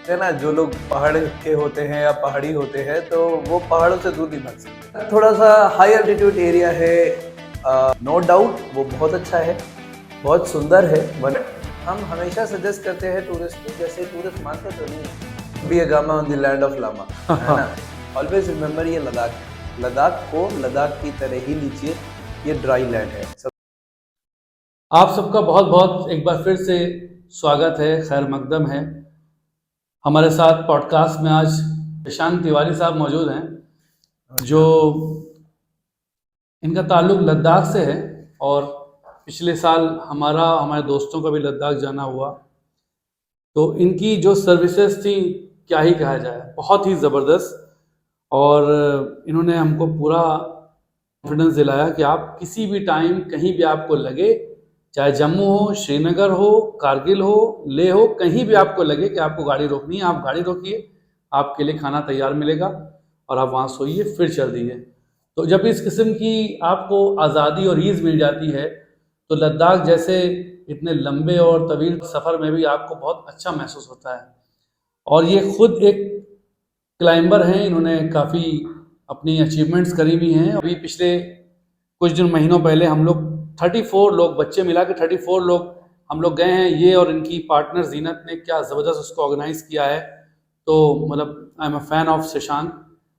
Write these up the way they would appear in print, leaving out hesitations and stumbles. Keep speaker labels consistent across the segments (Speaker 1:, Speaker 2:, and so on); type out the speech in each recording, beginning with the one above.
Speaker 1: है ना, जो लोग पहाड़ के होते हैं या पहाड़ी होते हैं तो वो पहाड़ों से दूर नहीं भाग सकते। थोड़ा सा हाई एल्टीट्यूड एरिया है, नो डाउट वो बहुत अच्छा है, बहुत सुंदर है। बट हम हमेशा सजेस्ट करते हैं टूरिस्ट को, जैसे टूरिस्ट मानते तो नहीं, be a gama on the land of lama, है ना। ऑलवेज रिमेंबर ये लद्दाख को लद्दाख की तरह ही लीजिए, ये ड्राई लैंड है।
Speaker 2: आप सबका बहुत बहुत एक बार फिर से स्वागत है, खैर मकदम है। हमारे साथ पॉडकास्ट में आज शशांक तिवारी साहब मौजूद हैं, जो इनका ताल्लुक लद्दाख से है और पिछले साल हमारे दोस्तों का भी लद्दाख जाना हुआ। तो इनकी जो सर्विसेज थी, क्या ही कहा जाए, बहुत ही ज़बरदस्त। और इन्होंने हमको पूरा कॉन्फिडेंस दिलाया कि आप किसी भी टाइम कहीं भी आपको लगे, चाहे जम्मू हो, श्रीनगर हो, कारगिल हो, लेह हो, कहीं भी आपको लगे कि आपको गाड़ी रोकनी है, आप गाड़ी रोकिए, आपके लिए खाना तैयार मिलेगा और आप वहाँ सोइए, फिर चल दिए। तो जब इस किस्म की आपको आज़ादी और ईज़ मिल जाती है तो लद्दाख जैसे इतने लंबे और तवील सफ़र में भी आपको बहुत अच्छा महसूस होता है। और ये खुद एक क्लाइंबर हैं, इन्होंने काफ़ी अपनी अचीवमेंट्स करी भी हैं। अभी पिछले कुछ महीनों पहले हम लोग 34 लोग, बच्चे मिला के 34 लोग हम लोग गए हैं। ये और इनकी पार्टनर जीनत ने क्या ज़बरदस्त उसको ऑर्गेनाइज़ किया है। तो मतलब I am a fan of Shashank.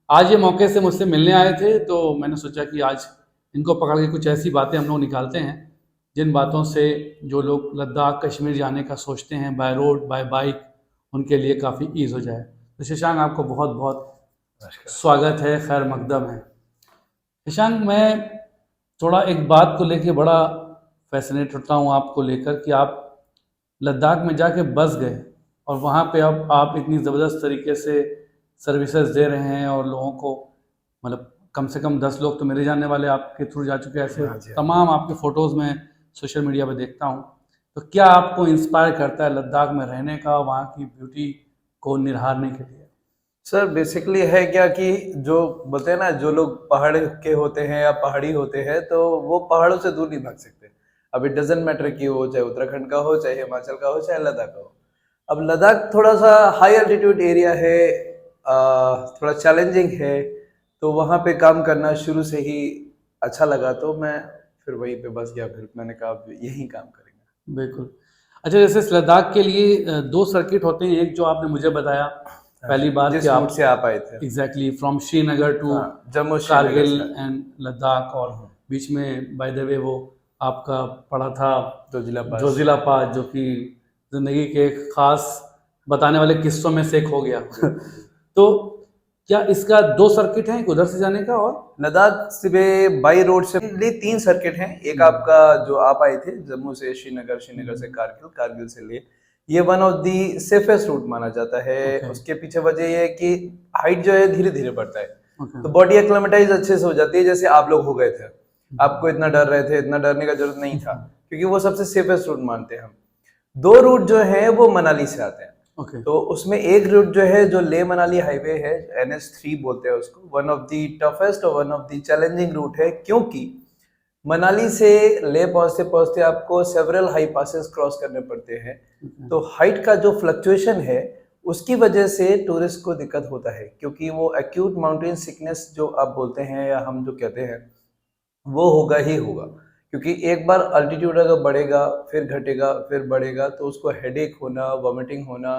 Speaker 2: आज ये मौके से मुझसे मिलने आए थे तो मैंने सोचा कि आज इनको पकड़ के कुछ ऐसी बातें हम लोग निकालते हैं जिन बातों से जो लोग लद्दाख कश्मीर जाने का सोचते हैं बाय रोड बाय बाइक, उनके लिए काफ़ी ईज़ हो जाए। तो शशांक, आपको बहुत बहुत स्वागत है, खैर मकदम है। शशांक, मैं थोड़ा एक बात को लेके बड़ा फैसिनेट होता हूँ आपको लेकर कि आप लद्दाख में जाके बस गए और वहाँ पे अब आप इतनी ज़बरदस्त तरीके से सर्विसेज दे रहे हैं और लोगों को, मतलब कम से कम 10 लोग तो मेरे जानने वाले आपके थ्रू जा चुके हैं। ऐसे तमाम आपके फ़ोटोज़ में सोशल मीडिया पे देखता हूँ। तो क्या आपको इंस्पायर करता है लद्दाख में रहने का, वहाँ की ब्यूटी को निहारने के लिए?
Speaker 1: सर बेसिकली है क्या कि जो बोलते हैं ना, जो लोग पहाड़ के होते हैं या पहाड़ी होते हैं तो वो पहाड़ों से दूर नहीं भाग सकते। अब इट डजेंट मैटर कि वो चाहे उत्तराखंड का हो, चाहे हिमाचल का हो, चाहे लद्दाख का हो। अब लद्दाख थोड़ा सा हाई एल्टीट्यूड एरिया है, थोड़ा चैलेंजिंग है, तो वहाँ पे काम करना शुरू से ही अच्छा लगा, तो मैं फिर वहीं पे बस गया। फिर मैंने कहा अब यही काम करेंगे।
Speaker 2: बिल्कुल। अच्छा, जैसे इस लद्दाख के लिए 2 सर्किट होते हैं। एक जो आपने मुझे बताया पहली बार
Speaker 1: जिस
Speaker 2: कि
Speaker 1: रूट
Speaker 2: आप
Speaker 1: से आप आए थे,
Speaker 2: exactly from Srinagar to
Speaker 1: Jammu Srinagar
Speaker 2: Kargil
Speaker 1: से।
Speaker 2: एंड लद्दाख, और बीच में बाय द वे वो आपका पड़ा था जोजिला पास, जो कि ज़िंदगी के एक ख़ास बताने वाले किस्सों में से एक हो गया। तो क्या इसका 2 सर्किट हैं, एक उधर से जाने का और
Speaker 1: लद्दाख से बाई रोड से 3 सर्किट हैं। एक आपका जो आप आए थे जम्मू से श्रीनगर, श्रीनगर से कारगिल, कारगिल से ले, ये one of the safest route माना जाता है। उसके पीछे वजह ये है कि हाइट जो है धीरे धीरे बढ़ता है, तो बॉडी एक्लेमेटाइज अच्छे से हो जाती है। जैसे आप लोग हो गए थे, आपको इतना डर रहे थे, इतना डरने का जरूरत नहीं था, क्योंकि वो सबसे सेफेस्ट रूट मानते हैं हम। 2 रूट जो है वो मनाली से आते हैं। तो उसमें एक रूट जो है, जो लेह मनाली हाईवे है, NH3 बोलते हैं उसको, वन ऑफ दी टफेस्ट और one of the challenging route है, क्योंकि मनाली से लेह पहुंचते पहुंचते आपको सेवरल हाई पासेस क्रॉस करने पड़ते हैं। तो हाइट का जो फ्लक्चुएशन है उसकी वजह से टूरिस्ट को दिक्कत होता है, क्योंकि वो एक्यूट माउंटेन सिकनेस जो आप बोलते हैं या हम जो कहते हैं वो होगा ही होगा। क्योंकि एक बार अल्टीट्यूड अगर बढ़ेगा, फिर घटेगा, फिर बढ़ेगा, तो उसको हेडेक होना, वॉमिटिंग होना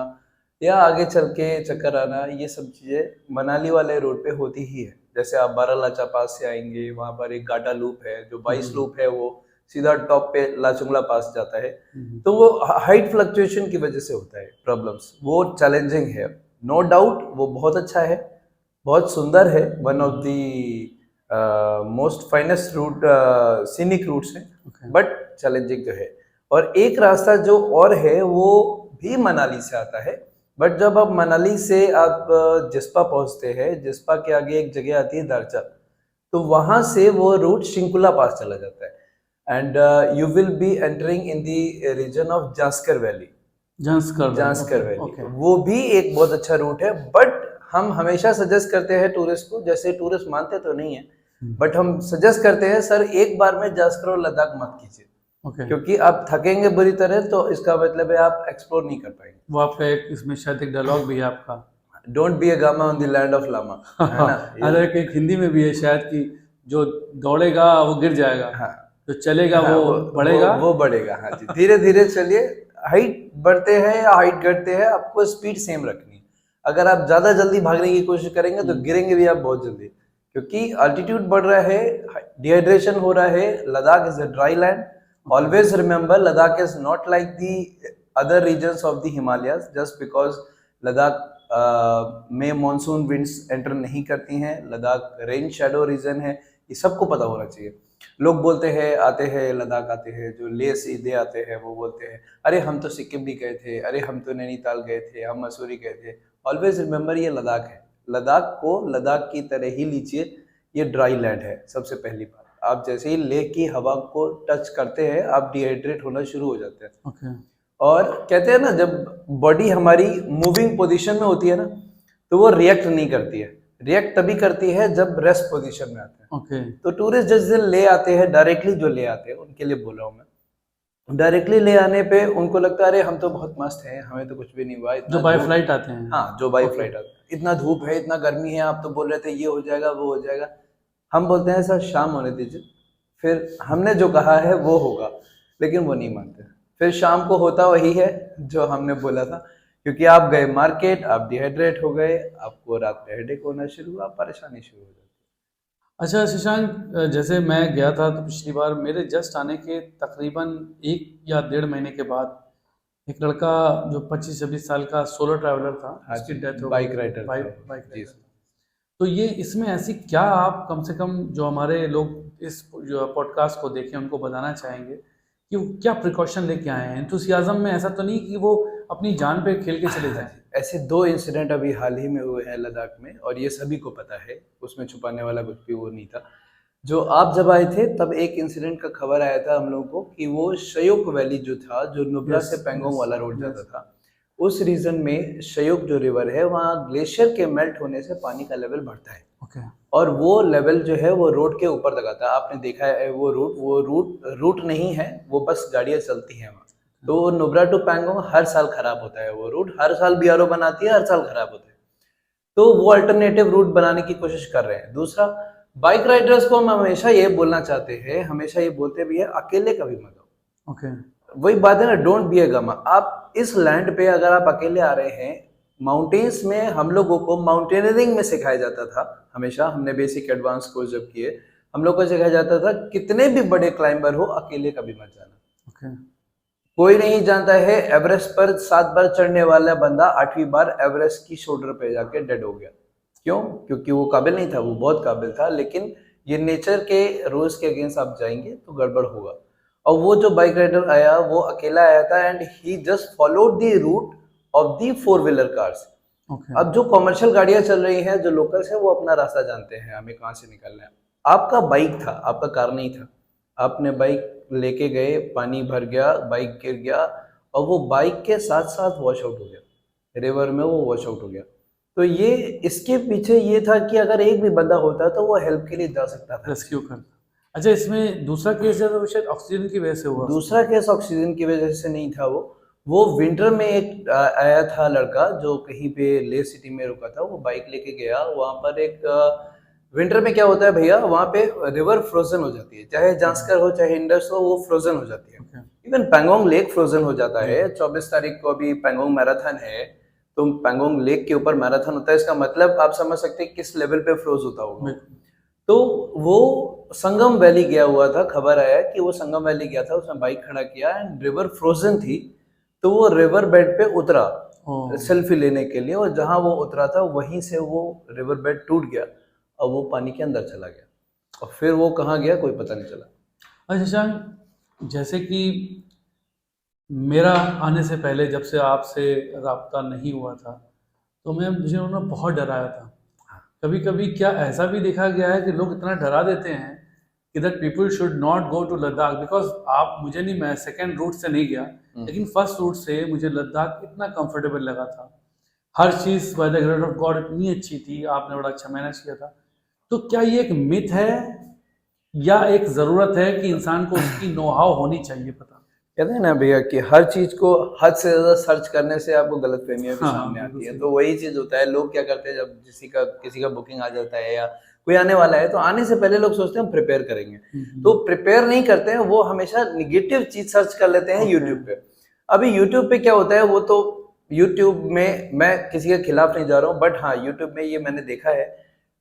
Speaker 1: या आगे चल के चक्कर आना, ये सब चीज़ें मनाली वाले रोड पे होती ही है। जैसे आप बारालाचा पास से आएंगे, वहाँ पर एक गाटा लूप है, जो 22 लूप है, वो सीधा टॉप पे लाचुंगला पास जाता है। तो वो हाइट फ्लक्चुएशन की वजह से होता है प्रॉब्लम्स, वो चैलेंजिंग है, नो डाउट वो बहुत अच्छा है, बहुत सुंदर है, one of the most finest route, scenic routes हैं, बट चैलेंजिंग जो है। और एक रास्ता जो और है वो भी मनाली से आता है, बट जब आप मनाली से आप जिस्पा पहुंचते हैं, जिस्पा के आगे एक जगह आती है दारचा, तो वहां से वो रूट शिंकुला पास चला जाता है, and you will be entering in the region of Zanskar valley. Zanskar valley वो भी एक बहुत अच्छा रूट है, बट हम हमेशा सजेस्ट करते हैं टूरिस्ट को, जैसे टूरिस्ट मानते तो नहीं है, बट हम सजेस्ट करते हैं सर एक बार में जास्कर और लद्दाख मत कीजिए।
Speaker 2: ओके,
Speaker 1: क्योंकि आप थकेंगे बुरी तरह तो इसका मतलब है आप एक्सप्लोर नहीं कर पाएंगे।
Speaker 2: वो आपका एक इसमें शायद एक डायलॉग भी है आपका।
Speaker 1: Don't be a gama on the land of lama, है ना
Speaker 2: अरे एक हिंदी में भी है शायद कि जो दौड़ेगा वो गिर जाएगा,
Speaker 1: हाँ
Speaker 2: जो चलेगा
Speaker 1: हाँ,
Speaker 2: वो बढ़ेगा।
Speaker 1: वो बढ़ेगा। हाँ जी, धीरे धीरे चलिए। हाइट बढ़ते हैं या हाइट घटते हैं, आपको स्पीड सेम रखनी है। अगर आप ज्यादा जल्दी भागने की कोशिश करेंगे तो गिरेंगे भी आप बहुत जल्दी, क्योंकि अल्टीट्यूड बढ़ रहा है, डिहाइड्रेशन हो रहा है। Ladakh is a dry land. Always remember, Ladakh is not like the other regions of the Himalayas just because Ladakh में मानसून विंड्स एंटर नहीं करती हैं। लद्दाख रेन शैडो रीजन है, ये सबको पता होना चाहिए। लोग बोलते हैं आते हैं लद्दाख आते हैं, जो लेह सीधे आते हैं वो बोलते हैं अरे हम तो सिक्किम भी गए थे, अरे हम तो नैनीताल गए थे, हम मसूरी गए थे। ऑलवेज रिमेंबर, ये लद्दाख है। लद्दाख को लद्दाख की तरह ही लीजिए, ये ड्राई लैंड है। सबसे पहली बात, आप जैसे ही लेह की हवा को टच करते हैं आप डिहाइड्रेट होना शुरू हो जाते हैं।
Speaker 2: ओके,
Speaker 1: और कहते हैं ना, जब बॉडी हमारी मूविंग पोजीशन में होती है ना, तो वो रिएक्ट नहीं करती है। रिएक्ट तभी करती है जब रेस्ट पोजीशन में आते हैं।
Speaker 2: ओके,
Speaker 1: तो टूरिस्ट जिस दिन ले आते हैं, डायरेक्टली जो ले आते हैं उनके लिए बोल रहा हूँ मैं, डायरेक्टली ले आने पे उनको लगता है अरे हम तो बहुत मस्त हैं, हमें तो कुछ भी नहीं हुआ। इतना
Speaker 2: जो बाय
Speaker 1: धूप-
Speaker 2: फ्लाइट आते हैं।
Speaker 1: हाँ, जो बाई
Speaker 2: ओके,
Speaker 1: फ्लाइट आते हैं, इतना धूप है, इतना गर्मी है, आप तो बोल रहे थे ये हो जाएगा वो हो जाएगा। हम बोलते हैं सर शाम होने दीजिए, फिर हमने जो कहा है वो होगा, लेकिन वो नहीं मानते। फिर शाम को होता वही है जो हमने बोला था, क्योंकि आप गए मार्केट, आप डिहाइड्रेट हो गए, आपको रात में हेडेक होना शुरू हुआ, परेशानी शुरू हो जाती
Speaker 2: अच्छा शशांक, जैसे मैं गया था तो पिछली बार मेरे जस्ट आने के तकरीबन 1 या 1.5 महीने के बाद एक लड़का जो 25-26 साल का सोलो ट्रैवलर था,
Speaker 1: हाँ
Speaker 2: उसकी
Speaker 1: जी,
Speaker 2: डेथ हो
Speaker 1: बाइक
Speaker 2: गई।
Speaker 1: राइडर
Speaker 2: बाइक
Speaker 1: था।
Speaker 2: बाइक
Speaker 1: जी
Speaker 2: राइडर। तो ये इसमें ऐसी क्या आप कम से कम जो हमारे लोग इस जो पॉडकास्ट को देखें उनको बताना चाहेंगे कि वो क्या प्रिकॉशन लेके आए हैं? एंथुसियाज्म में ऐसा तो नहीं कि वो अपनी जान पे खेल के चले जाएं।
Speaker 1: ऐसे 2 इंसिडेंट अभी हाल ही में हुए हैं लद्दाख में, और ये सभी को पता है, उसमें छुपाने वाला कुछ भी वो नहीं था। जो आप जब आए थे तब एक इंसिडेंट का खबर आया था हम लोगों को कि वो शयोक वैली जो था, जो नुब्रा
Speaker 2: यस,
Speaker 1: से पैंगोंग
Speaker 2: यस,
Speaker 1: वाला रोड
Speaker 2: यस।
Speaker 1: जाता था, उस रीजन में शयोक जो रिवर है, वहाँ ग्लेशियर के मेल्ट होने से पानी का लेवल बढ़ता है,
Speaker 2: ओके,
Speaker 1: और वो लेवल जो है वो रोड के ऊपर तक आता है। आपने देखा है वो रूट नहीं है, वो बस गाड़ियाँ चलती हैं वहाँ। तो नुब्रा टू पैंगोंग हर साल खराब होता है, वो रूट हर साल बीआरओ बनाती है, हर साल खराब होता है। तो वो अल्टरनेटिव रूट बनाने की कोशिश कर रहे हैं। दूसरा, बाइक राइडर्स को हम हमेशा ये बोलना चाहते हैं, हमेशा ये बोलते भी है, अकेले कभी मत आओ।
Speaker 2: ओके,
Speaker 1: वही बात है ना, डोंट बी अ गमा। आप इस लैंड पे अगर आप अकेले आ रहे हैं, माउंटेन्स में हम लोगों को माउंटेनियरिंग में सिखाया जाता था, हमेशा हमने बेसिक एडवांस कोर्स जब किए, हम लोग को सिखाया जाता था कितने भी बड़े क्लाइंबर हो अकेले कभी मत जाना।
Speaker 2: ओके,
Speaker 1: कोई नहीं जानता है, एवरेस्ट पर 7 बार चढ़ने वाला बंदा 8वीं बार एवरेस्ट की शोल्डर पे जाके डेड हो गया। क्यों? क्योंकि वो काबिल नहीं था, वो बहुत काबिल था, लेकिन ये नेचर के रूल्स के अगेंस्ट आप जाएंगे तो गड़बड़ होगा। और वो जो बाइक राइडर आया वो अकेला आया था, and he just followed the route of the 4 wheeler cars.
Speaker 2: Okay,
Speaker 1: अब जो कमर्शियल गाड़ियां चल रही हैं, जो लोकल्स हैं, वो अपना रास्ता जानते हैं, हमें कहाँ से निकलना है। आपका बाइक था, आपका कार नहीं था। आपने बाइक लेके गए, पानी भर गया, बाइक गिर गया, और वो बाइक के साथ साथ वॉश आउट हो गया, रिवर में वो वॉश आउट हो गया। तो ये इसके पीछे ये था कि अगर एक भी बंदा होता तो वो हेल्प के लिए जा सकता था।
Speaker 2: रेस्क्यू कर। अच्छा, इसमें दूसरा केस है तो शायद ऑक्सीजन की वजह से हुआ।
Speaker 1: दूसरा केस ऑक्सीजन की वजह से नहीं था। वो विंटर में एक आया था लड़का जो कहीं पे ले सिटी में रुका था, वो बाइक लेके गया वहां पर। एक विंटर में क्या होता है भैया, वहां पे रिवर फ्रोजन हो जाती है, चाहे जांस्कर हो चाहे इंडस हो, वो फ्रोजन हो जाती है।
Speaker 2: Okay,
Speaker 1: even Pangong lake frozen हो जाता है। 24 तारीख को अभी पैंगोंग मैराथन है, तो पैंगोंग लेक के ऊपर मैराथन होता है, इसका मतलब आप समझ सकते हैं किस लेवल पे फ्रोज होता होगा।
Speaker 2: बिल्कुल।
Speaker 1: तो वो संगम वैली गया हुआ था, खबर आया कि वो संगम वैली गया था, उसने बाइक खड़ा किया एंड रिवर फ्रोजन थी, तो वो रिवर बेड पे उतरा
Speaker 2: ओह,
Speaker 1: सेल्फी लेने के लिए, और जहां वो उतरा था वहीं से वो रिवर बेड टूट गया और वो पानी के अंदर चला गया, और फिर वो कहाँ गया कोई पता नहीं चला।
Speaker 2: अच्छा शशांक, जैसे कि मेरा आने से पहले जब से आपसे राब्ता नहीं हुआ था तो मुझे उन्होंने बहुत डराया था। कभी कभी क्या ऐसा भी देखा गया है कि लोग इतना डरा देते हैं कि that people should not go to Ladakh, because आप मुझे नहीं, मैं सेकेंड रूट से नहीं गया, लेकिन फर्स्ट रूट से मुझे लद्दाख इतना कंफर्टेबल लगा था। हर चीज़ by the grace of God इतनी अच्छी थी, आपने बड़ा अच्छा मैनेज किया था। तो क्या ये एक मिथ है या एक ज़रूरत है कि इंसान को उसकी नो हाउ होनी चाहिए पता?
Speaker 1: कहते हैं ना भैया कि हर चीज को हद से ज्यादा सर्च करने से आपको गलतफहमियां भी
Speaker 2: हाँ,
Speaker 1: सामने
Speaker 2: बिल्कुल
Speaker 1: आती है।
Speaker 2: सही।
Speaker 1: तो वही चीज होता है, लोग क्या करते हैं जब किसी का बुकिंग आ जाता है या कोई आने वाला है, तो आने से पहले लोग सोचते हैं हम प्रिपेयर करेंगे, तो प्रिपेयर नहीं करते हैं, वो हमेशा निगेटिव चीज सर्च कर लेते हैं
Speaker 2: ओके।
Speaker 1: यूट्यूब पे। अभी यूट्यूब पे क्या होता है, वो तो यूट्यूब में मैं किसी के खिलाफ नहीं जा रहा हूँ, बट हाँ यूट्यूब में ये मैंने देखा है,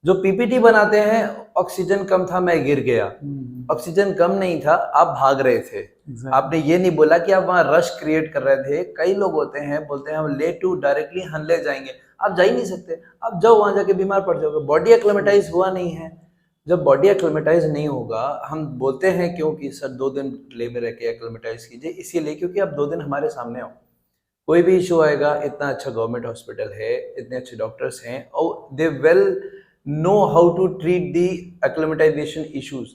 Speaker 1: जो पीपीटी बनाते हैं, ऑक्सीजन कम था मैं गिर गया, ऑक्सीजन कम नहीं था आप भाग रहे थे, आपने ये नहीं बोला कि आप वहां रश क्रिएट कर रहे थे। कई लोग होते हैं बोलते हैं हम ले टू डायरेक्टली हनले जाएंगे, आप जा ही नहीं सकते, आप जाओ वहां जाके बीमार पड़ जाओगे, बॉडी एक्लेमेटाइज हुआ नहीं है। जब बॉडी एक्लेमेटाइज नहीं होगा, हम बोलते हैं क्योंकि सर 2 दिन ले में रह के एक्लेमेटाइज कीजिए, इसीलिए क्योंकि आप 2 दिन हमारे सामने हो, कोई भी इशू आएगा, इतना अच्छा गवर्नमेंट हॉस्पिटल है, इतने अच्छे डॉक्टर्स हैं और they well know how to treat the acclimatisation issues.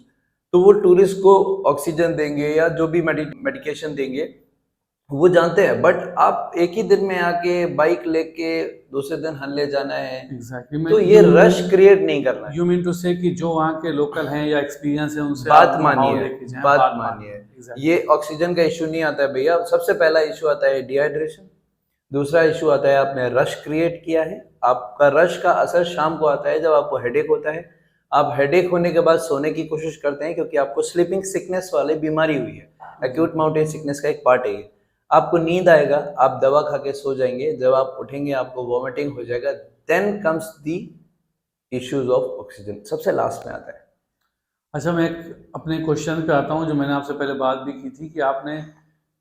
Speaker 1: तो वो टूरिस्ट को ऑक्सीजन देंगे या जो भी मेडिकेशन देंगे वो जानते हैं, बट आप एक ही दिन में आके बाइक लेके दूसरे दिन हल्ले जाना है,
Speaker 2: एग्जैक्टली।
Speaker 1: तो ये रश क्रिएट नहीं करना है।
Speaker 2: यू मीन टू से कि जो वहाँ के लोकल हैं या एक्सपीरियंस है उनसे
Speaker 1: बात
Speaker 2: आप know-how
Speaker 1: मानिए,
Speaker 2: लेके जाएं,
Speaker 1: बात
Speaker 2: बात
Speaker 1: मानिए,
Speaker 2: Exactly.
Speaker 1: ये ऑक्सीजन का इशू नहीं आता है भैया। सबसे पहला इशू आता है डिहाइड्रेशन, दूसरा इशू आता है आपने रश क्रिएट किया है। आपका रश का असर शाम को आता है जब आपको हेडेक होता है, आप हेडेक होने के बाद सोने की कोशिश करते हैं क्योंकि आपको स्लीपिंग सिकनेस वाली बीमारी हुई है, एक्यूट माउंटेन सिकनेस का एक पार्ट है ये। आपको नींद आएगा, आप दवा खा के सो जाएंगे, जब आप उठेंगे आपको वॉमिटिंग हो जाएगा, then comes the issues of oxygen, सबसे लास्ट में आता है।
Speaker 2: अच्छा, मैं अपने क्वेश्चन पे आता हूँ जो मैंने आपसे पहले बात भी की थी कि आपने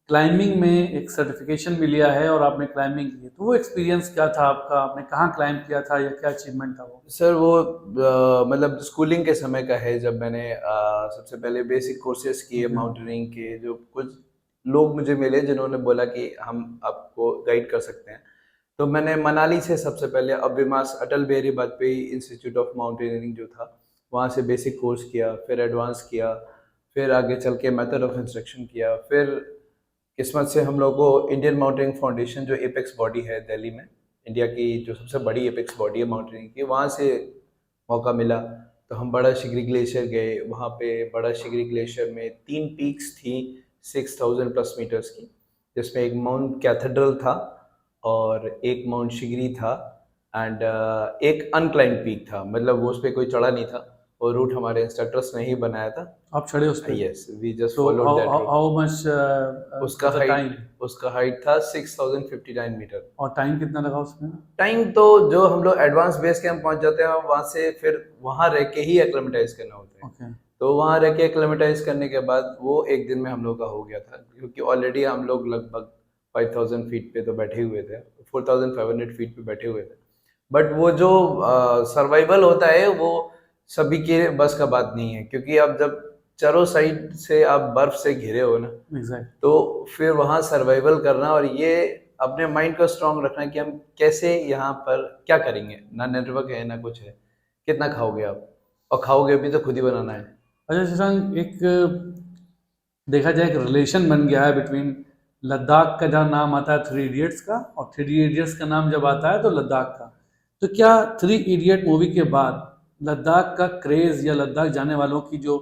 Speaker 2: क्लाइंबिंग में एक सर्टिफिकेशन भी लिया है और आपने क्लाइंबिंग की है, तो वो एक्सपीरियंस क्या था आपका? आपने कहाँ क्लाइंब किया था या क्या अचीवमेंट था वो?
Speaker 1: सर वो मतलब स्कूलिंग के समय का है, जब मैंने सबसे पहले बेसिक कोर्सेज किए माउंटेनिंग के। जो कुछ लोग मुझे मिले जिन्होंने बोला कि हम आपको गाइड कर सकते हैं, तो मैंने मनाली से सबसे पहले अभिमास Atal Bihari Vajpayee institute of mountaineering जो था, वहाँ से बेसिक कोर्स किया, फिर एडवांस किया, फिर आगे चल के मेथड ऑफ इंस्ट्रक्शन किया। फिर किस्मत से हम लोग को इंडियन माउंटेनिंग फाउंडेशन जो एपेक्स बॉडी है दिल्ली में, इंडिया की जो सबसे बड़ी एपेक्स बॉडी है माउंटेनिंग की, वहाँ से मौका मिला। तो हम बड़ा शिगरी ग्लेशियर गए, वहाँ पे बड़ा शिगरी ग्लेशियर में 3 पीक्स थी 6000 प्लस मीटर्स की, जिसमें एक माउंट कैथेड्रल था और एक माउंट शिगरी था एंड एक अनक्लाइंब पीक था, मतलब वो उस पर कोई चढ़ा नहीं था, और रूट हमारे इंस्ट्रक्टर्स ने ही बनाया था।
Speaker 2: आप चढ़े उस पे?
Speaker 1: यस, वी जस्ट
Speaker 2: तो
Speaker 1: followed that route.
Speaker 2: How much
Speaker 1: उसका
Speaker 2: टाइम?
Speaker 1: हाइट उसका हाइट था 6059 मीटर।
Speaker 2: और टाइम कितना लगा उसमें?
Speaker 1: टाइम तो जो हम लोग एडवांस बेस कैंप पहुंच जाते हैं, वहां से फिर वहां रह के ही एक्लेमेटाइज करना होता है।
Speaker 2: ओके।
Speaker 1: तो वहां रह के एक्लेमेटाइज करने के बाद वो एक दिन में हम लोग का हो गया था, क्योंकि ऑलरेडी हम लोग लगभग 5000 फीट पे तो बैठे हुए थे, 4500 फीट पे बैठे हुए थे। बट वो जो सर्वाइवल होता है वो सभी के बस का बात नहीं है, क्योंकि अब जब चारों साइड से आप बर्फ से घिरे हो ना,
Speaker 2: एग्जैक्ट।
Speaker 1: तो फिर वहाँ सर्वाइवल करना और ये अपने माइंड को स्ट्रांग रखना कि हम कैसे यहाँ पर क्या करेंगे, ना नेटवर्क है ना कुछ है, कितना खाओगे आप, और खाओगे भी तो खुद ही बनाना है।
Speaker 2: अच्छा शशांक, एक देखा जाए एक रिलेशन बन गया है बिटवीन लद्दाख का, जहाँ नाम आता है 3 इडियट्स का, और 3 इडियट्स का नाम जब आता है तो लद्दाख का। तो क्या 3 इडियट मूवी के बाद लद्दाख का क्रेज या लद्दाख जाने वालों की जो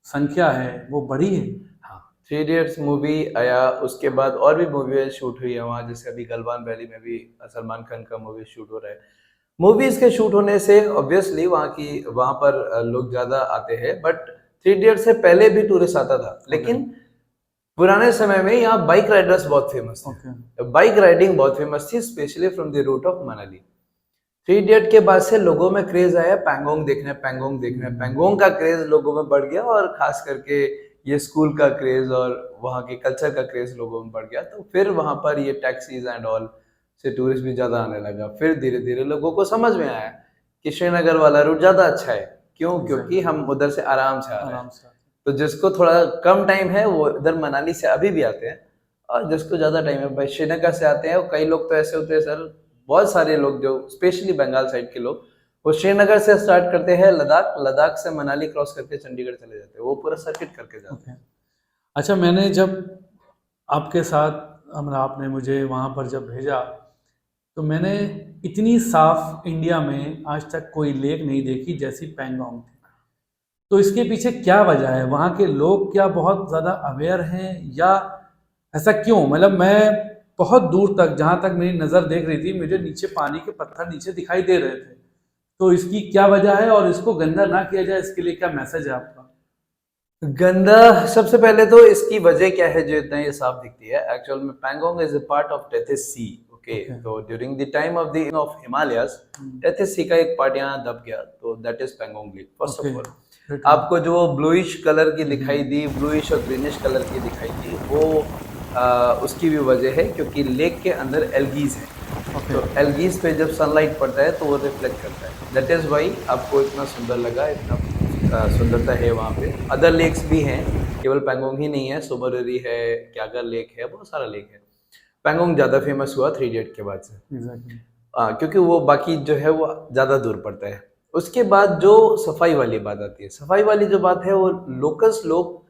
Speaker 2: संख्या है वो बढ़ी है?
Speaker 1: हाँ, 3 इडियट्स मूवी आया, उसके बाद और भी मूवी शूट हुई है वहाँ, जैसे अभी गलवान वैली में भी सलमान खान का मूवी शूट हो रहा है। मूवीज के शूट होने से ऑब्वियसली वहाँ पर लोग ज्यादा आते हैं, बट 3 इडियट्स से पहले भी टूरिस्ट आता था, लेकिन पुराने समय में यहाँ बाइक राइडर्स बहुत फेमस थे। बाइक राइडिंग बहुत फेमस थी, specially from the route of Manali. 3 idiot के बाद से लोगों में क्रेज आया पैंगोंग देखना, पैंगोंग देखना, पैंगोंग का क्रेज लोगों में बढ़ गया, और खास करके ये स्कूल का क्रेज और वहाँ के कल्चर का क्रेज लोगों में बढ़ गया। तो फिर वहाँ पर ये टैक्सीज एंड ऑल से टूरिस्ट भी ज्यादा आने लगा। फिर धीरे धीरे लोगों को समझ में आया कि श्रीनगर वाला रूट ज्यादा अच्छा है, क्यों? क्योंकि हम उधर से आराम से आ रहे हैं। तो जिसको थोड़ा कम टाइम है वो इधर मनाली से अभी भी आते हैं, और जिसको ज्यादा टाइम है भाई श्रीनगर से आते हैं। और कई लोग तो ऐसे होते हैं सर, बहुत सारे लोग जो स्पेशली बंगाल साइड के लोग, वो श्रीनगर से स्टार्ट करते हैं लद्दाख, लद्दाख से मनाली क्रॉस करके चंडीगढ़ चले जाते हैं, वो पूरा सर्किट करके जाते हैं।
Speaker 2: अच्छा, मैंने जब आपके साथ आपने मुझे वहाँ पर जब भेजा, तो मैंने इतनी साफ इंडिया में आज तक कोई लेक नहीं देखी जैसी पैंगोंग थी। तो इसके पीछे क्या वजह है? वहाँ के लोग क्या बहुत ज़्यादा अवेयर हैं या ऐसा क्यों? मतलब मैं बहुत दूर तक, जहाँ तक मेरी नज़र देख रही थी, मुझे नीचे पानी के पत्थर नीचे दिखाई दे रहे थे। तो इसकी क्या वजह है और इसको गंदा ना किया जाए, इसके लिए क्या मैसेज है आपका?
Speaker 1: गंदा, सबसे पहले तो इसकी वजह क्या है जो इतना ये साफ दिखती है? एक्चुअल में Pangong is a part of Tethys sea. Okay, तो during the time of the of Himalayas, Tethys sea का एक पार्ट यहाँ दब गया, तो that is Pangong lake. First of all, आपको जो ब्लूइश कलर की दिखाई दी, ब्लूइश और ग्रीनिश कलर की दिखाई दी, वो उसकी भी वजह है क्योंकि लेक के अंदर एल्गीज है। तो एल्गीज पे जब सनलाइट पड़ता है तो वो रिफ्लेक्ट करता है, दैट इज वाई आपको इतना सुंदर लगा, इतना सुंदरता है वहाँ पे। अदर लेक्स भी हैं, केवल पैंगोंग ही नहीं है, सुमररी है, क्यागर लेक है, बहुत सारा लेक है। पैंगोंग ज़्यादा फेमस हुआ 3 इडियट के बाद से। क्योंकि वो बाकी जो है वो ज़्यादा दूर पड़ता है। उसके बाद जो सफाई वाली बात आती है, सफाई वाली जो बात है वो लोकल्स लोग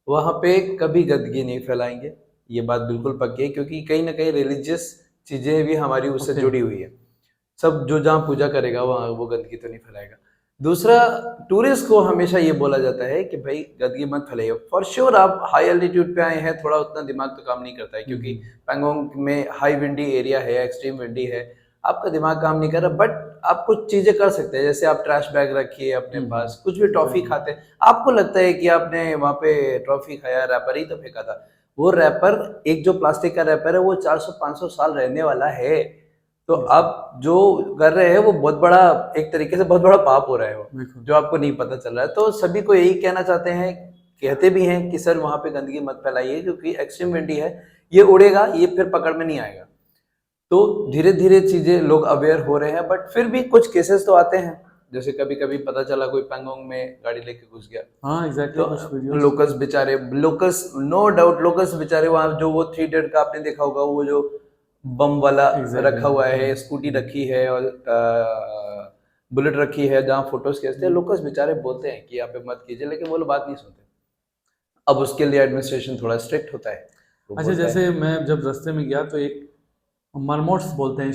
Speaker 1: वहाँ पे कभी गंदगी नहीं फैलाएंगे, ये बात बिल्कुल पक्की है, क्योंकि कहीं ना कहीं रिलीजियस चीज़ें भी हमारी उससे जुड़ी हुई है। सब जो जहाँ पूजा करेगा वहाँ वो गंदगी तो नहीं फैलाएगा। दूसरा, टूरिस्ट को हमेशा ये बोला जाता है कि भाई गंदगी मत फैलाइए। फॉर श्योर आप हाई एल्टीट्यूड पे आए हैं, थोड़ा उतना दिमाग तो काम नहीं करता है, क्योंकि पैंगोंग में हाई विंडी एरिया है, एक्सट्रीम विंडी है, आपका दिमाग काम नहीं कर रहा। बट आप कुछ चीजें कर सकते हैं, जैसे आप ट्रैश बैग रखिए अपने पास, कुछ भी टॉफी खाते हैं, आपको लगता है कि आपने वहाँ पे टॉफी खाया, रैपर ही तो फेंका था, वो रैपर, एक जो प्लास्टिक का रैपर है वो 400-500 साल रहने वाला है। तो आप जो कर रहे हैं वो बहुत बड़ा, एक तरीके से बहुत बड़ा पाप हो रहा है वो, जो आपको नहीं पता चल रहा है। तो सभी को यही कहना चाहते हैं, कहते भी हैं कि सर वहां पे गंदगी मत फैलाइए, क्योंकि एक्सट्रीम विंडी है, ये उड़ेगा, ये फिर पकड़ में नहीं आएगा। तो धीरे धीरे चीजें लोग अवेयर हो रहे हैं, बट फिर भी कुछ केसेस तो आते हैं, जैसे कभी कभी पता चला कोई पैंगोंग में गाड़ी लेके घुस गया।
Speaker 2: हाँ एग्जैक्टली,
Speaker 1: तो लोकल्स बेचारे, लोकल्स नो डाउट, लोकल्स बेचारे वहां जो वो 3 इडियट का आपने देखा होगा, वो जो बम वाला रखा हुआ है, स्कूटी रखी है और बुलेट रखी है, जहाँ फोटोज खींचते हैं, लोकल्स बेचारे बोलते हैं कि यहाँ पे मत कीजिए, लेकिन वो लोग बात नहीं सुनते। अब उसके लिए एडमिनिस्ट्रेशन थोड़ा स्ट्रिक्ट होता है।
Speaker 2: अच्छा, जैसे मैं जब रास्ते में गया तो एक मरमोट्स बोलते हैं,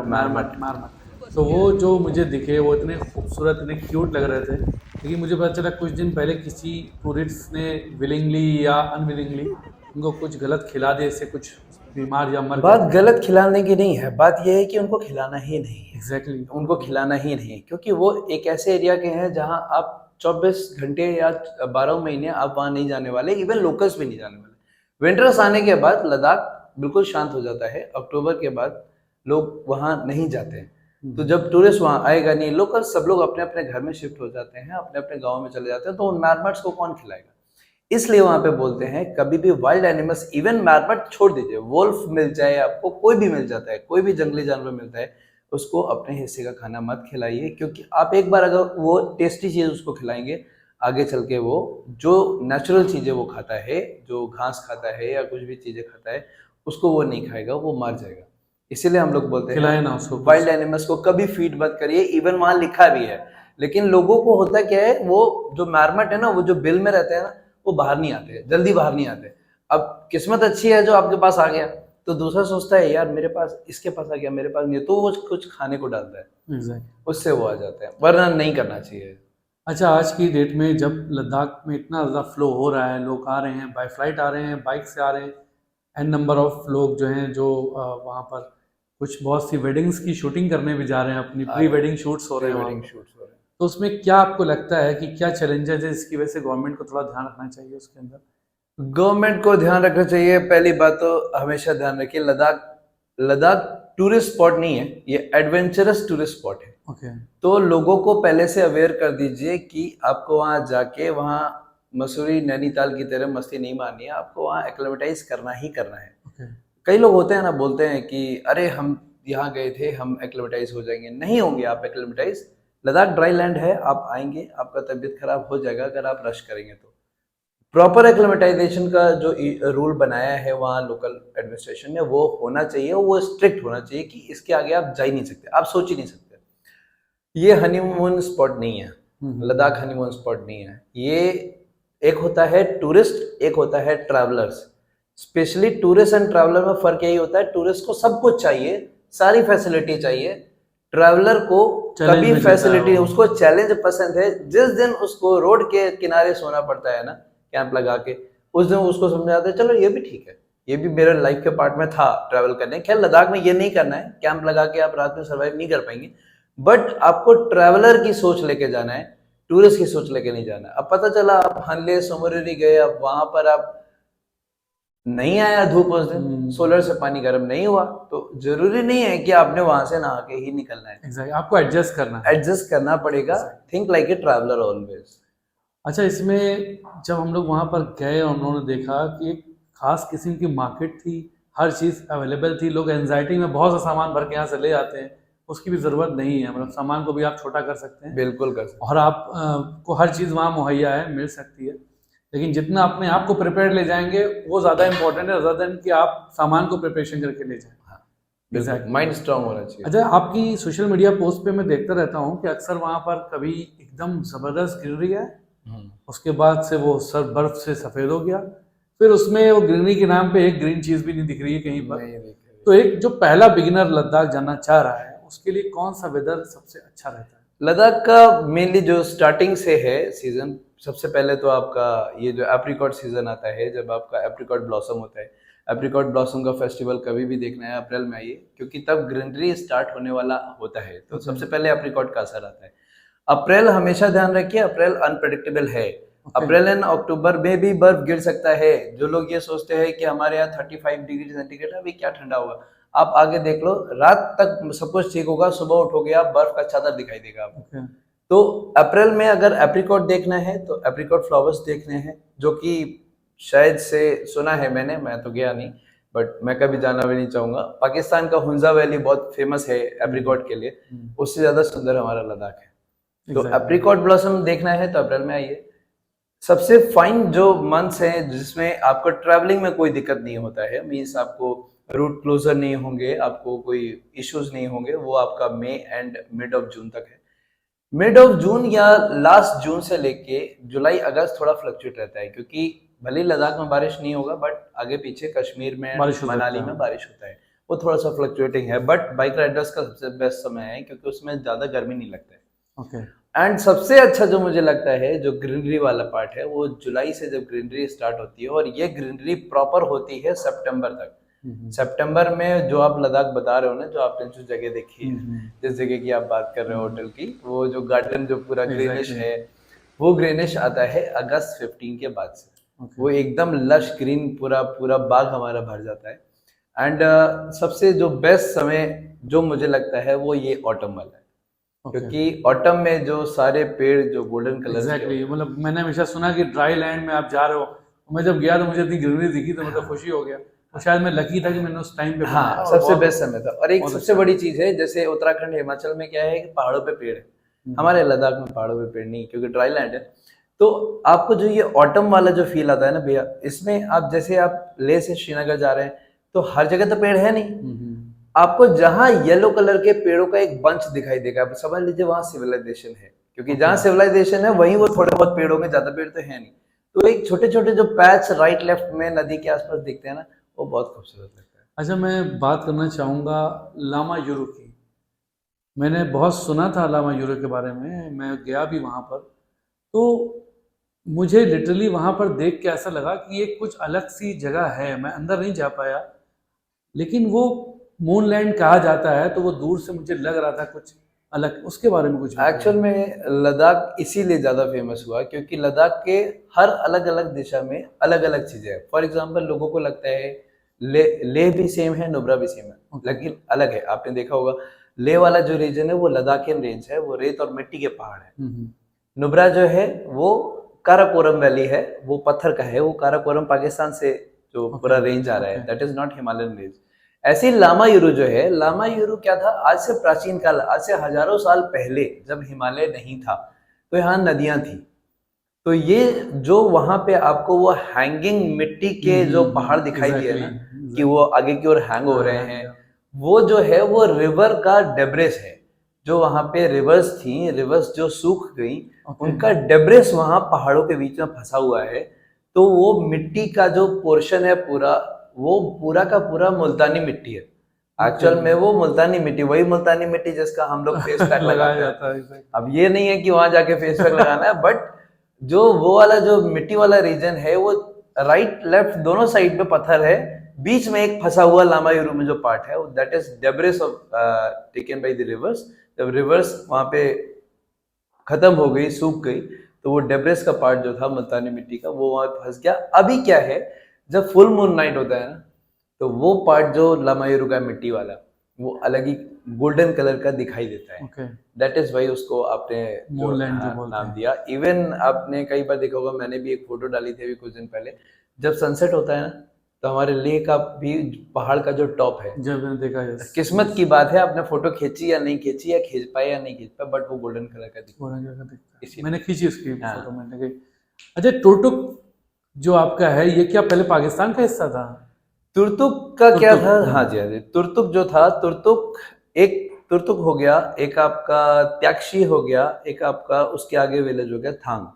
Speaker 2: मारमट, तो वो जो मुझे दिखे वो इतने खूबसूरत, इतने क्यूट लग रहे थे, लेकिन मुझे पता चला कुछ दिन पहले किसी टूरिस्ट ने विलिंगली या अनविलिंगली उनको कुछ गलत खिला दे, इससे कुछ बीमार या मर।
Speaker 1: बात गलत खिलाने की नहीं है, बात यह है कि उनको खिलाना ही नहीं है।
Speaker 2: एग्जैक्टली,
Speaker 1: उनको खिलाना ही नहीं, क्योंकि वो एक ऐसे एरिया के हैं जहां आप 24 घंटे या 12 महीने आप वहां नहीं जाने वाले, इवन लोकल्स भी नहीं जाने वाले। विंटर्स आने के बाद लद्दाख बिल्कुल शांत हो जाता है, अक्टूबर के बाद लोग वहां नहीं जाते हैं। तो जब टूरिस्ट वहां आएगा नहीं, लोकल सब लोग अपने अपने घर में शिफ्ट हो जाते हैं, अपने अपने गाँव में चले जाते हैं, तो उन मैरमट्स को कौन खिलाएगा? इसलिए वहां पे बोलते हैं कभी भी वाइल्ड एनिमल्स, इवन मैरमट छोड़ दीजिए, वोल्फ मिल जाए आपको, कोई भी मिल जाता है, कोई भी जंगली जानवर मिलता है, उसको अपने हिस्से का खाना मत खिलाइए, क्योंकि आप एक बार अगर वो टेस्टी चीज उसको खिलाएंगे, आगे चल के वो जो नेचुरल चीजें वो खाता है, जो घास खाता है या कुछ भी चीजें खाता है, उसको वो नहीं खाएगा, वो मर जाएगा। इसीलिए हम लोग बोलते हैं
Speaker 2: ना उसको,
Speaker 1: वाइल्ड एनिमल्स को कभी फीड मत करिए, इवन वहां लिखा भी है। लेकिन लोगों को होता क्या है, वो जो मैरमट है ना, वो जो बिल में रहते हैं ना, वो बाहर नहीं आते, जल्दी बाहर नहीं आते। अब किस्मत अच्छी है जो आपके पास आ गया, तो दूसरा सोचता है यार मेरे पास, इसके पास आ गया, मेरे पास नहीं, तो वो कुछ खाने को डालता है, उससे वो आ जाते हैं, वरना नहीं करना चाहिए।
Speaker 2: अच्छा, आज की डेट में जब लद्दाख में इतना ज़्यादा फ्लो हो रहा है, लोग आ रहे हैं, बाय फ्लाइट आ रहे हैं, बाइक से आ रहे हैं, एन नंबर ऑफ लोग जो हैं, जो वहाँ पर कुछ बहुत सी वेडिंग्स की शूटिंग करने भी जा रहे हैं, अपनी प्री वेडिंग शूट्स हो रहे हैं, तो उसमें क्या आपको लगता है कि क्या चैलेंजेस है, इसकी वजह से गवर्नमेंट को थोड़ा ध्यान रखना चाहिए उसके अंदर?
Speaker 1: गवर्नमेंट को ध्यान रखना चाहिए। पहली बात तो हमेशा ध्यान रखिए, लद्दाख टूरिस्ट स्पॉट नहीं है, ये एडवेंचरस टूरिस्ट स्पॉट है। तो लोगों को पहले से अवेयर कर दीजिए कि आपको वहां जाके वहां मसूरी नैनीताल की तरह मस्ती नहीं मारनी है, आपको वहां एक्लेमेटाइज करना ही करना है। कई लोग होते हैं ना, बोलते हैं कि अरे हम यहाँ गए थे, हम एक्लेमेटाइज हो जाएंगे। नहीं होंगे आप एक्लेमेटाइज। लद्दाख ड्राई लैंड है, आप आएंगे, आपका तबीयत खराब हो जाएगा अगर आप रश करेंगे तो। प्रॉपर एक्लेमेटाइजेशन का जो रूल बनाया है वहाँ लोकल एडमिनिस्ट्रेशन ने, वो होना चाहिए, वो स्ट्रिक्ट होना चाहिए कि इसके आगे आप जा ही नहीं सकते, आप सोच ही नहीं सकते। ये हनीमून स्पॉट नहीं है, लद्दाख हनीमून स्पॉट नहीं है। ये एक होता है टूरिस्ट, एक होता है travellers. Specially tourist and traveller में फर्क यही होता है, टूरिस्ट को सब कुछ चाहिए, सारी फैसिलिटी चाहिए, ट्रैवलर को
Speaker 2: Challenge
Speaker 1: कभी
Speaker 2: में जीता है
Speaker 1: फैसिलिटी,
Speaker 2: वो।
Speaker 1: उसको चैलेंज पसंद है। जिस दिन उसको रोड के किनारे सोना पड़ता है ना कैंप लगा के, उस दिन उसको समझ आता है चलो ये भी ठीक है, ये भी मेरे लाइफ के पार्ट में था ट्रैवल करने। खैर लद्दाख में ये नहीं करना है, कैंप लगा के आप रात में सर्वाइव नहीं कर पाएंगे, बट आपको ट्रैवलर की सोच लेके जाना है, टूरिस्ट की सोच लेके नहीं जाना है। अब पता चला आप हनले सोमोरेरी गए, अब वहां पर आप नहीं आया धूप उस दिन, सोलर से पानी गर्म नहीं हुआ, तो जरूरी नहीं है कि आपने वहां से नहा के ही निकलना है।
Speaker 2: एग्जैक्टली, आपको एडजस्ट करना है।
Speaker 1: एडजस्ट करना पड़ेगा। Think like a traveller always.
Speaker 2: अच्छा, इसमें जब हम लोग वहाँ पर गए और उन्होंने देखा कि एक खास किस्म की मार्केट थी, हर चीज़ अवेलेबल थी, लोग एंजाइटी में बहुत सा सामान भर के यहाँ से ले आते हैं, उसकी भी ज़रूरत नहीं है, मतलब सामान को भी आप छोटा कर सकते हैं
Speaker 1: बिल्कुल कर सकते
Speaker 2: और आप को हर चीज़ वहाँ मुहैया है, मिल सकती है। लेकिन जितना अपने आप को प्रिपेयर ले जाएंगे वो ज़्यादा इंपॉर्टेंट है, ज़्यादा देन कि आप सामान को प्रिपरेशन करके ले जाएं।
Speaker 1: हैं, माइंड स्ट्रांग होना चाहिए।
Speaker 2: अच्छा, आपकी सोशल मीडिया पोस्ट पे मैं देखता रहता हूँ कि अक्सर वहाँ पर कभी एकदम ज़बरदस्त ग्रीनरी है, उसके बाद से वो सर बर्फ से सफ़ेद हो गया, फिर उसमें वो ग्रीनरी के नाम पे एक ग्रीन चीज़ भी नहीं दिख रही है कहीं पर।
Speaker 1: नहीं दिख रही।
Speaker 2: तो एक जो पहला बिगिनर लद्दाख जाना चाह रहा है उसके लिए कौन सा वेदर सबसे अच्छा रहता है?
Speaker 1: लद्दाख का मेनली जो स्टार्टिंग से है सीजन, सबसे पहले तो आपका ये जो एप्रिकॉट सीजन आता है, जब आपका एप्रिकॉट ब्लॉसम होता है। एप्रिकॉट ब्लॉसम का फेस्टिवल कभी भी देखना है अप्रैल में आइए, क्योंकि तब ग्रीनरी स्टार्ट होने वाला होता है, तो सबसे पहले एप्रिकॉट का असर आता है। अप्रैल हमेशा ध्यान रखिए, अप्रैल अनप्रेडिक्टेबल है। अप्रैल एंड अक्टूबर में भी बर्फ गिर सकता है। जो लोग ये सोचते हैं कि हमारे यहाँ 35 डिग्री सेंटीग्रेड है, अभी क्या ठंडा होगा, आप आगे देख लो, रात तक सब कुछ ठीक होगा, सुबह उठोगे आप बर्फ का चादर दिखाई देगा आपको। तो अप्रैल में अगर एप्रिकॉट देखना है तो एप्रिकॉट फ्लावर्स देखने हैं, जो कि शायद से सुना है मैंने, मैं तो गया नहीं, बट मैं कभी जाना भी नहीं चाहूंगा। पाकिस्तान का हुंजा वैली बहुत फेमस है एप्रिकॉट के लिए, उससे ज्यादा सुंदर हमारा लद्दाख है। तो एप्रिकॉट ब्लॉसम देखना है तो अप्रैल में आइए। सबसे फाइन जो मंथ्स हैं जिसमें आपको ट्रैवलिंग में कोई दिक्कत नहीं होता है, मीन्स आपको रूट क्लोजर नहीं होंगे, आपको कोई इश्यूज नहीं होंगे, वो आपका मई एंड मिड ऑफ जून तक है। मिड ऑफ जून या लास्ट जून से लेके जुलाई अगस्त थोड़ा फ्लक्चुएट रहता है, क्योंकि भले ही लद्दाख में बारिश नहीं होगा, बट आगे पीछे कश्मीर में, मनाली में बारिश होता है, वो थोड़ा सा फ्लक्चुएटिंग है। बट बाइक राइडर्स का सबसे बेस्ट समय है, क्योंकि उसमें ज्यादा गर्मी नहीं लगता है। एंड सबसे अच्छा जो मुझे लगता है, जो ग्रीनरी वाला पार्ट है, वो जुलाई से जब ग्रीनरी स्टार्ट होती है, और ये ग्रीनरी प्रॉपर होती है सितंबर तक। सितंबर में जो आप लद्दाख बता रहे हो ना, जो आपने जो जगह देखी है, जिस जगह की आप बात कर रहे हो होटल की, वो जो गार्डन जो पूरा ग्रीनिश है, वो ग्रीनिश आता है अगस्त 15 के बाद से। वो एकदम लश ग्रीन पूरा पूरा बाग हमारा भर जाता है। एंड सबसे जो बेस्ट समय जो मुझे लगता है वो ये ऑटम वाला है, क्योंकि ऑटम में जो सारे पेड़ जो गोल्डन कलर
Speaker 2: एग्जैक्टली, मतलब मैंने हमेशा सुना कि ड्राई लैंड में आप जा रहे हो, मैं जब गया तो मुझे इतनी ग्रीनरी दिखी तो मतलब खुशी हो गया, और शायद मैं लकी था कि मैंने उस टाइम पे
Speaker 1: हाँ सबसे बेस्ट समय था। और एक सबसे बड़ी चीज है, जैसे उत्तराखंड हिमाचल में क्या है कि पहाड़ों पे पेड़ है, हमारे लद्दाख में पहाड़ों पे पेड़ नहीं, क्योंकि ड्राई लैंड है। तो आपको जो ये ऑटम वाला जो फील आता है ना भैया, इसमें आप जैसे आप लेह से श्रीनगर जा रहे हैं तो हर जगह तो पेड़ है नहीं, आपको जहां येलो कलर के पेड़ों का एक बंच दिखाई देगा, आप समझ लीजिए वहां सिविलाइजेशन है, क्योंकि जहां सिविलाइजेशन है वहीं वो थोड़े बहुत पेड़ होंगे, ज्यादा पेड़ तो है नहीं। तो एक छोटे छोटे जो पैच राइट लेफ्ट में नदी के आसपास दिखते हैं ना, वो बहुत खूबसूरत लगता है।
Speaker 2: अच्छा, मैं बात करना चाहूँगा लामा यूरो की। मैंने बहुत सुना था लामा यूरो के बारे में, मैं गया भी वहाँ पर, तो मुझे लिटरली वहाँ पर देख के ऐसा लगा कि ये कुछ अलग सी जगह है। मैं अंदर नहीं जा पाया, लेकिन वो मूनलैंड कहा जाता है, तो वो दूर से मुझे लग रहा था कुछ अलग। उसके बारे में कुछ
Speaker 1: एक्चुअल में लद्दाख इसीलिए ज्यादा फेमस हुआ क्योंकि लद्दाख के हर अलग अलग दिशा में अलग अलग चीजें हैं। फॉर एग्जांपल लोगों को लगता है लेह भी सेम है, नुब्रा भी सेम है, लेकिन अलग है। आपने देखा होगा लेह वाला जो रीजन है वो लद्दाखियन रेंज है, वो रेत और मिट्टी के पहाड़ है। नुब्रा जो है वो काराकोरम वैली है, वो पत्थर का है। वो काराकोरम पाकिस्तान से जो पूरा रेंज आ रहा है, that is not Himalayan range. ऐसी लामा यूरू जो है, लामा यूरू क्या था, आज से प्राचीन काल, आज से हजारों साल पहले जब हिमालय नहीं था तो यहाँ नदियां थी। तो ये जो वहां पे आपको वो हैंगिंग मिट्टी के जो पहाड़ दिखाई दिए ना कि वो आगे की ओर हैंग हो रहे हैं, वो जो है वो रिवर का डेब्रेस है। जो वहां पे रिवर्स थी, रिवर्स जो सूख गई, उनका डेब्रेस वहां पहाड़ों के बीच में फंसा हुआ है। तो वो मिट्टी का जो पोर्शन है पूरा, वो पूरा का पूरा मुल्तानी मिट्टी है। एक्चुअल में वो मुल्तानी मिट्टी, वही मुल्तानी मिट्टी जिसका हम लोग फेस पैक
Speaker 2: लगाया
Speaker 1: लगाते हैं।
Speaker 2: जाता है exactly।
Speaker 1: अब ये नहीं है कि वहां जाके फेस पैक लगाना है, बट जो वो वाला जो मिट्टी वाला रीजन है वो राइट लेफ्ट दोनों साइड पे पत्थर है, बीच में एक फंसा हुआ लामायुरू में जो पार्ट है that is debris of taken by the reverse. जब रिवर्स वहां पे खत्म हो गई, सूख गई, तो वो डेब्रिस का पार्ट जो था मुल्तानी मिट्टी का वो वहां फंस गया। अभी क्या है, जब फुल मून नाइट होता है ना, तो वो पार्ट जो लामायुरू का मिट्टी वाला वो अलग ही गोल्डन कलर का दिखाई देता है।
Speaker 2: ओके,
Speaker 1: दैट इज वाई उसको आपने
Speaker 2: मूनलाइट जो बोलते
Speaker 1: नाम
Speaker 2: हैं।
Speaker 1: दिया। इवन आपने कई बार देखा होगा, मैंने भी एक फोटो डाली थी अभी कुछ दिन पहले, जब सनसेट होता है ना, तो हमारे लेह का भी पहाड़ का जो टॉप है,
Speaker 2: जब मैंने देखा यस,
Speaker 1: किस्मत की बात है आपने फोटो खींची या नहीं खींची, या खींच पाए या नहीं खींच पाए, बट वो गोल्डन कलर का दिखता
Speaker 2: गोरा जगह दिखता है।
Speaker 1: इसीलिए।
Speaker 2: मैंने खींची उसकी
Speaker 1: हाँ।
Speaker 2: फोटो, मैंने कही। अच्छा, टुरटुक जो आपका है ये क्या पहले पाकिस्तान का हिस्सा था?
Speaker 1: तुर्तुक का क्या था?
Speaker 2: तुर्तुक।
Speaker 1: हाँ जी, हाँ जी, तुर्तुक जो था, तुर्तुक एक तुर्तुक हो गया, एक आपका त्याक्षी हो गया, एक आपका उसके आगे विलेज हो गया थांग।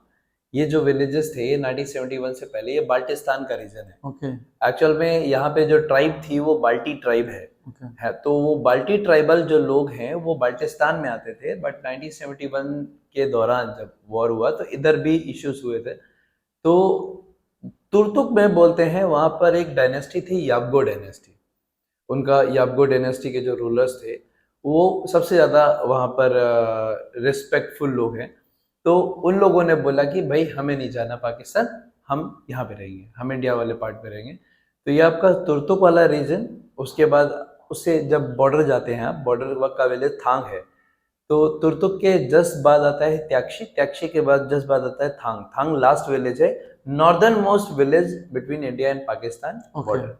Speaker 1: ये जो विलेजेस थे, ये 1971 से पहले ये बाल्टिस्तान का रीजन है।
Speaker 2: ओके
Speaker 1: एक्चुअल में यहाँ पे जो ट्राइब थी वो बाल्टी ट्राइब
Speaker 2: ओके
Speaker 1: है, तो वो बाल्टी ट्राइबल जो लोग हैं वो बाल्टिस्तान में आते थे, बट 1971 के दौरान जब वॉर हुआ तो इधर भी इश्यूज हुए थे। तो तुर्तुक में बोलते हैं वहां पर एक डायनेस्टी थी, याबगो डायनेस्टी। उनका याबगो डायनेस्टी के जो रूलर्स थे वो सबसे ज्यादा वहां पर रिस्पेक्टफुल लोग हैं। तो उन लोगों ने बोला कि भाई हमें नहीं जाना पाकिस्तान, हम यहाँ पे रहेंगे, हम इंडिया वाले पार्ट पे रहेंगे। तो ये आपका तुर्तुक वाला रीजन, उसके बाद उससे जब बॉर्डर जाते हैं आप, बॉर्डर का विलेज थांग है, तो तुर्तुक के जस्ट बाद आता है त्याक्षी, त्याक्षी के बाद जस्ट बाद आता है थांग, थांग लास्ट विलेज है, northern most village between India and Pakistan border.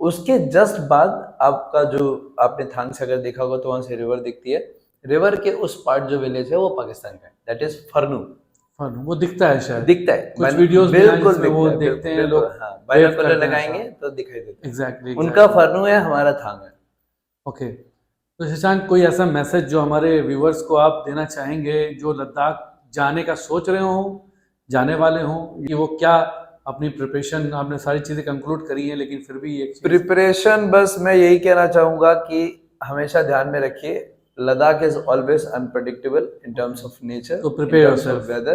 Speaker 1: उसके जस्ट बाद आपका जो आपने थांग से अगर देखा होगा तो वहां से रिवर दिखती है, रिवर के उस पार्ट जो विलेज है वो पाकिस्तान का है, दैट इज फरनू।
Speaker 2: वो दिखता है शायद,
Speaker 1: दिखता है
Speaker 2: कुछ वीडियोस में हैं
Speaker 1: बिल्कुल
Speaker 2: जिसमें वो
Speaker 1: दिखता है,
Speaker 2: देखते हैं
Speaker 1: बिल्कुल,
Speaker 2: लोग,
Speaker 1: हाँ,
Speaker 2: wave
Speaker 1: बाइनोकुलर
Speaker 2: करते हैं
Speaker 1: लगाएंगे
Speaker 2: ऐसा।
Speaker 1: तो दिखाई देता है।
Speaker 2: एग्जैक्टली
Speaker 1: उनका फरनू है, हमारा थांग है।
Speaker 2: ओके। तो शशांक, कोई ऐसा मैसेज जो हमारे व्यूवर्स को आप देना चाहेंगे जो लद्दाख जाने का सोच रहे हो, जाने वाले हो, कि वो क्या अपनी प्रिपरेशन, आपने सारी चीजें कंक्लूड करी हैं लेकिन फिर भी एक चीज
Speaker 1: प्रिपरेशन बस मैं यही कहना चाहूंगा कि हमेशा ध्यान में रखिए, Ladakh is always unpredictable in terms of nature,
Speaker 2: तो prepare yourself।
Speaker 1: वेदर।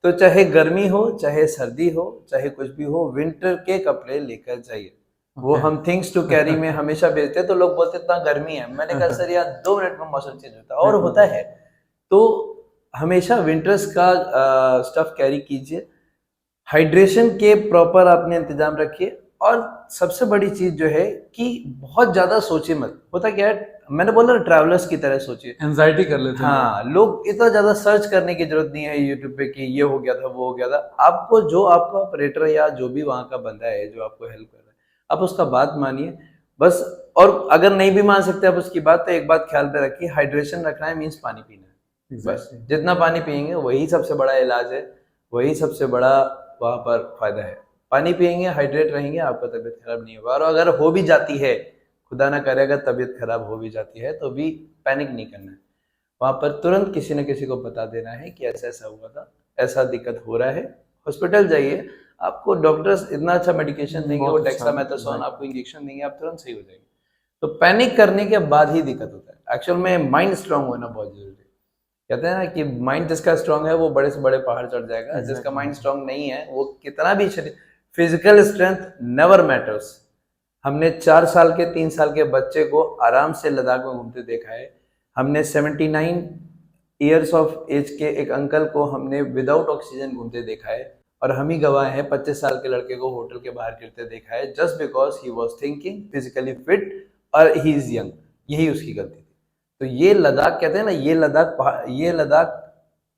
Speaker 1: तो चाहे गर्मी हो, चाहे सर्दी हो, चाहे कुछ भी हो, विंटर के कपड़े लेकर जाइए। वो
Speaker 2: Okay।
Speaker 1: हम थिंग्स टू कैरी में हमेशा भेजते हैं, तो लोग बोलते इतना गर्मी है, मैंने कहा सर यार 2 मिनट में मौसम चेंज होता है, और होता है। तो हमेशा विंटर्स का स्टफ कैरी कीजिए, हाइड्रेशन के प्रॉपर आपने इंतजाम रखिए, और सबसे बड़ी चीज जो है कि बहुत ज्यादा सोचिए मत। होता क्या है, मैंने बोला ट्रैवलर्स की तरह सोचिए,
Speaker 2: एंजाइटी कर लेते हैं
Speaker 1: हाँ, लोग इतना ज्यादा सर्च करने की जरूरत नहीं है यूट्यूब पे कि ये हो गया था, वो हो गया था। आपको जो आपका ऑपरेटर या जो भी वहां का बंदा है जो आपको हेल्प कर रहा है, आप उसका बात मानिए बस। और अगर नहीं भी मान सकते आप उसकी बात, तो एक बात ख्याल पे रखिए, हाइड्रेशन रखना है मीन्स पानी पीना है। बस
Speaker 2: Exactly।
Speaker 1: जितना पानी पियेंगे वही सबसे बड़ा इलाज है, वही सबसे बड़ा वहां पर फायदा है। पानी पियेंगे, हाइड्रेट रहेंगे, आपका तबीयत खराब नहीं होगा। और अगर हो भी जाती है, खुदा ना करे, अगर तबीयत खराब हो भी जाती है, तो भी पैनिक नहीं करना है। वहां पर तुरंत किसी न किसी को बता देना है कि ऐसा ऐसा हुआ था, ऐसा दिक्कत हो रहा है, हॉस्पिटल जाइए। आपको डॉक्टर्स इतना अच्छा मेडिकेशन देंगे, वो
Speaker 2: बहुत अच्छा,
Speaker 1: डेक्सामेथासोन आपको इंजेक्शन देंगे, आप तुरंत सही हो जाएंगे। तो पैनिक करने के बाद ही दिक्कत होता है। एक्चुअल में माइंड स्ट्रांग होना बहुत जरूरी है। कहते हैं ना कि माइंड जिसका स्ट्रांग है वो बड़े से बड़े पहाड़ चढ़ जाएगा, जिसका माइंड स्ट्रांग नहीं है वो कितना भी फिजिकल स्ट्रेंथ नेवर मैटर्स। हमने 4 साल के 3 साल के बच्चे को आराम से लद्दाख में घूमते देखा है। हमने 79 ईयर्स ऑफ एज के एक अंकल को हमने विदाउट ऑक्सीजन घूमते देखा है, और हम ही गवाह हैं 25 साल के लड़के को होटल के बाहर गिरते देखा है, just because he was thinking physically fit और ही इज यंग। यही उसकी गलती थी। तो ये लद्दाख कहते हैं ना, ये लद्दाख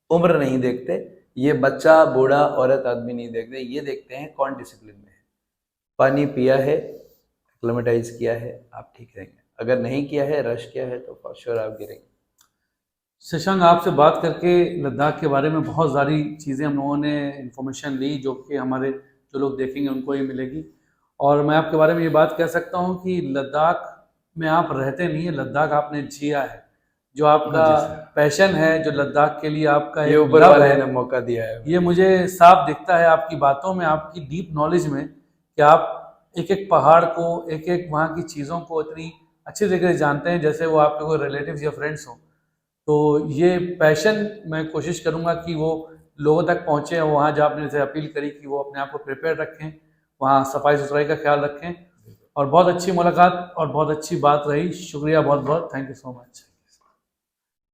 Speaker 1: उम्र नहीं देखते, ये बच्चा बूढ़ा औरत आदमी नहीं देखते, ये देखते हैं कौन डिसिप्लिन में है। पानी पिया है, एक्लेमेटाइज किया है, आप ठीक रहेंगे। अगर नहीं किया है, रश किया है, तो फॉर श्योर आप गिरेंगे।
Speaker 2: शशांक, आपसे बात करके लद्दाख के बारे में बहुत सारी चीज़ें हम लोगों ने इन्फॉर्मेशन ली, जो कि हमारे जो लोग देखेंगे उनको ही मिलेगी। और मैं आपके बारे में ये बात कह सकता हूँ कि लद्दाख में आप रहते नहीं है, लद्दाख आपने जिया है। जो आपका पैशन है, जो लद्दाख के लिए आपका
Speaker 1: ये
Speaker 2: एक
Speaker 1: ऊपर
Speaker 2: लव
Speaker 1: वाले
Speaker 2: है,
Speaker 1: ने मौका दिया है।
Speaker 2: ये मुझे साफ दिखता है आपकी बातों में, आपकी डीप नॉलेज में, कि आप एक एक पहाड़ को, एक एक वहाँ की चीज़ों को इतनी अच्छी तरीके से जानते हैं, जैसे वो आपके कोई रिलेटिव्स या फ्रेंड्स हों। तो ये पैशन मैं कोशिश करूँगा कि वो लोगों तक पहुँचे, और वहाँ जहाँ आपने जैसे अपील करी कि वो अपने आप को प्रिपेयर रखें, वहाँ सफाई सुथराई का ख्याल रखें। और बहुत अच्छी मुलाकात और बहुत अच्छी बात रही। शुक्रिया बहुत बहुत, थैंक यू सो मच।